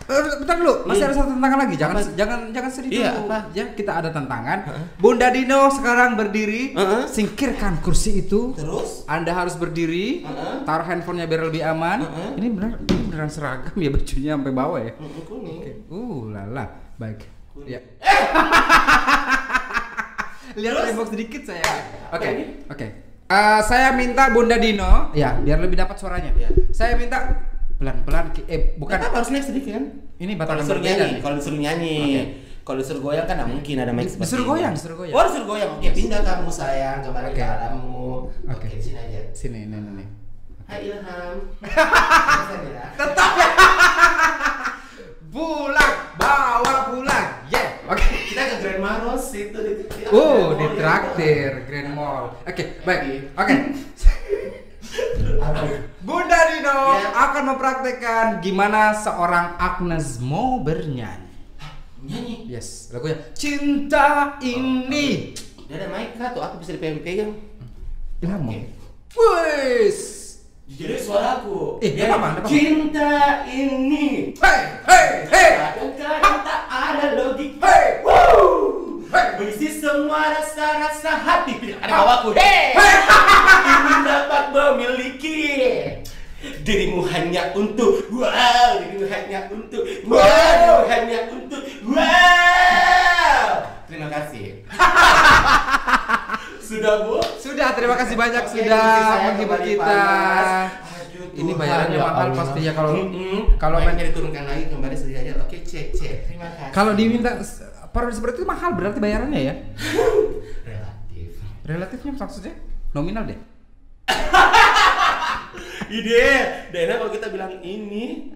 Bentar dulu, masih ada satu tantangan lagi. Jangan sedih dulu. Ya, kita ada tantangan. Bunda Dino sekarang berdiri, singkirkan kursi itu. Terus Anda harus berdiri, taruh handphonenya biar lebih aman. Ini beneran seragam ya bajunya sampai bawah ya. Lala, baik. Ya. Lihat tembok sedikit saya. Oke. Saya minta Bunda Dino, ya biar lebih dapat suaranya. Saya minta pelan-pelan bukan harus naik sedikit kan? Ini batalan kalau disuruh nyanyi. Kalau disuruh goyang kan nggak mungkin ada mic seperti disuruh goyang. Oh, disuruh goyang. Oke, pindah kamu sayang kembali ke alammu. Oke, sini aja. Sini, nih. Hai Ilham. Tetap ya. Bawa pulang. Oke. Kita ke Grand Maros itu di traktir Grand Mall. Oke, baik. Oke. Bunda Dino akan mempraktekkan gimana seorang Agnes Mo bernyanyi. Nyanyi? Yes, lagunya Cinta Ini. Dia ada mic tuh, aku bisa dipegang. Ilham. Wes. Jadi suaraku. Apa? Cinta ini. Hey. Kadang-kadang tak ada logik. Berisi semua rasa-rasa hati. Ada bawaku. Ingin dapat memiliki dirimu hanya untuk dirimu hanya untuk terima kasih. Sudah Bu? Sudah, terima kasih banyak sudah menghibur kita. Ini bayarannya mahal pasti ya kalau mainnya diturunkan lagi kembali saja. Oke, cek. Terima kasih. Kalau diminta parodi seperti itu mahal berarti bayarannya ya? Relatif. Relatifnya maksudnya nominal deh. Ide, Dena kalau kita bilang ini.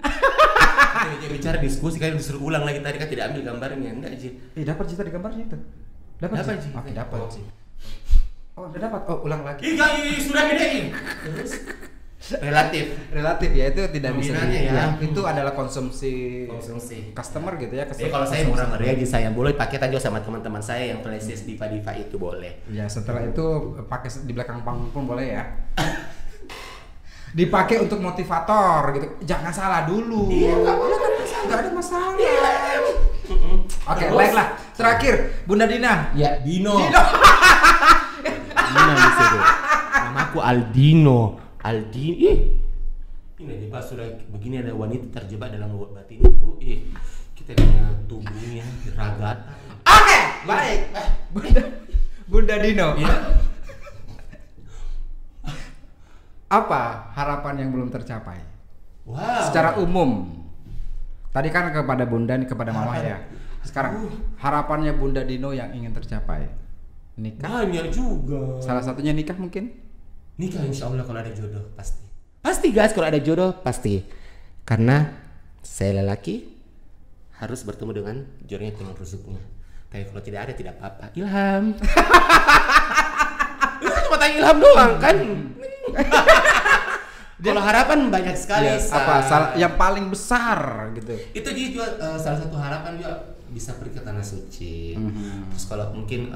Kita bicara diskusi kan disuruh ulang lagi tadi kan tidak ambil gambarnya, enggak Ji? Dapat Ji tadi gambarnya itu. Dapat Ji. Oke, dapat Ji. Oh, udah dapat. Oh, ulang lagi. Sudah gede. Terus relatif ya, itu tidak bisa ya. Itu adalah konsumsi customer gitu ya. Kalau saya murah meriah aja saya boleh pakai aja sama teman-teman saya yang playlist diva itu boleh. Ya, setelah itu pakai di belakang panggung pun boleh ya. Dipakai untuk motivator gitu. Jangan salah dulu. Iya, enggak ada masalah. Oke, baiklah. Terakhir, Bunda Dina. Ya, Dino bisa tuh. Namaku Aldino. Ini pas sudah begini ada wanita terjebak dalam batinku. Kita punya tubuhnya ragat. Oke, baik. Bunda Dino. Ya. Apa harapan yang belum tercapai? Wow. Secara umum. Tadi kan kepada Bunda, kepada Mama ya. Sekarang harapannya Bunda Dino yang ingin tercapai. Nikah. Banyak juga. Salah satunya nikah mungkin? Nikah insya Allah kalau ada jodoh pasti. Pasti guys kalau ada jodoh pasti. Karena saya lelaki harus bertemu dengan jodohnya teman rusuknya. Tapi kalau tidak ada tidak apa-apa. Ilham. Itu cuma tanya Ilham doang kan. Kalau harapan banyak sekali. Yang paling besar gitu. Itu juga salah satu harapan juga bisa pergi ke tanah suci. Terus kalau mungkin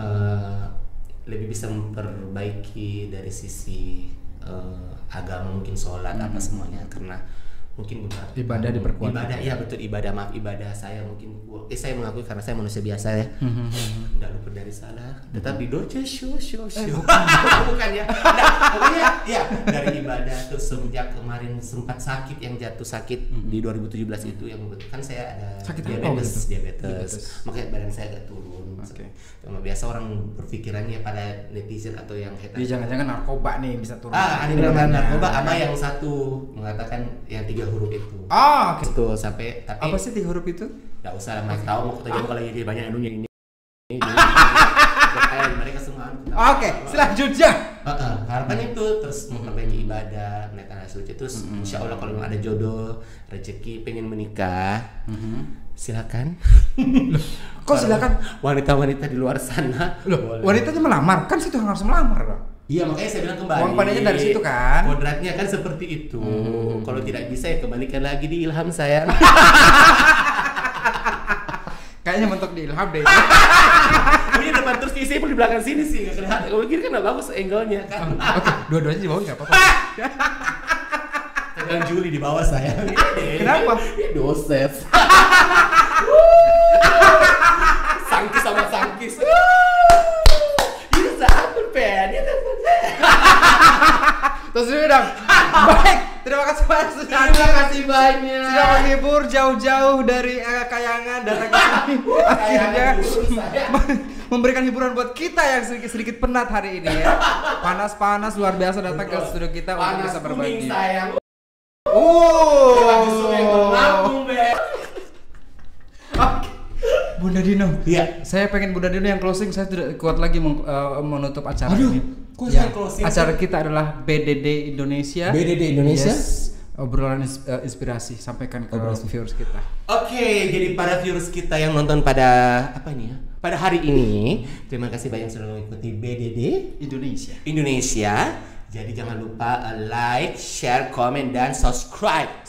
lebih bisa memperbaiki dari sisi agama mungkin sholat apa semuanya karena mungkin ibadah diperkuat. Ibadah saya mungkin saya mengakui karena saya manusia biasa ya. Tidak luput dari salah. Tetapi doce show. Bukan ya. Pokoknya ya dari ibadah terus semenjak kemarin sempat sakit yang jatuh sakit di 2017 itu yang kan saya ada diabetes. Makanya badan saya agak turun. Cuma biasa orang berpikirannya pada netizen atau yang hater. Jangan-jangan narkoba nih bisa turun. Ada yang narkoba sama yang satu mengatakan yang 3 huruf itu. Itu sampai tapi apa sih 3 huruf itu? Enggak usah Mike tahu mau ketemu kalau jadi banyak anunya ini. Mereka semua. Oke, selanjutnya. Harapan itu terus memperbaiki ibadah, menaikkan hasil suci terus insya Allah kalau ada jodoh, rezeki pengen menikah. Silakan. Kok silakan? Wanita-wanita di luar sana. Loh, wanitanya melamar, kan situ harus melamar loh. Iya makanya saya bilang kembali. Uang padanya dari situ kan. Kodratnya kan seperti itu. Kalau tidak bisa ya kembalikan lagi di Ilham saya. Kayaknya mentok di Ilham deh. Ini depan terus isi pun di belakang sini sih nggak kelihatan. Kalau gini kan nggak bagus angle-nya kan. Oke, dua-duanya di bawah nggak apa-apa. Tegang Juli di bawah saya. Kenapa? Ini doset. Sangkis sama sangkis. Ini sabun pen. Terus udah. Baik, terima kasih banyak sudah menghibur jauh-jauh dari Kayangan datang ke sini. Akhirnya memberikan hiburan buat kita yang sedikit penat hari ini ya. Panas-panas luar biasa datang ke studio kita untuk bisa berbagi. Bunda Dino. Iya. Saya pengen Bunda Dino yang closing. Saya tidak kuat lagi menutup acara ini. Acara kita adalah BDD Indonesia. Yes. Obrolan inspirasi sampaikan ke viewers kita. Oke, jadi para viewers kita yang nonton pada apa ini ya? Pada hari ini, terima kasih banyak sudah mengikuti BDD Indonesia. Jadi jangan lupa like, share, comment dan subscribe.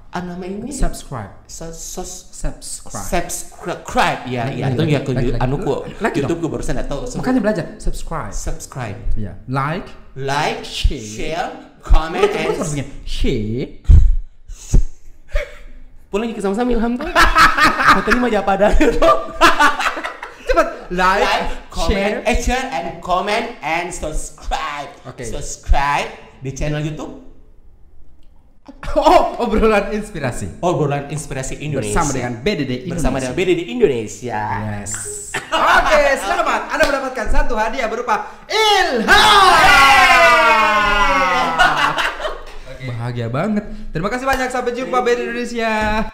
Nama ini subscribe ya itu ya YouTube gue barusan tahu makanya belajar subscribe ya like share comment and share pulang lagi sama-sama Ilham tuh tadi mah jawab pada cepat like share and comment and subscribe di channel YouTube obrolan inspirasi Indonesia bersama dengan BDD Indonesia. Yes. Oke, selamat. Anda mendapatkan satu hadiah berupa Ilham. Bahagia banget. Terima kasih banyak. Sampai jumpa BDD Indonesia.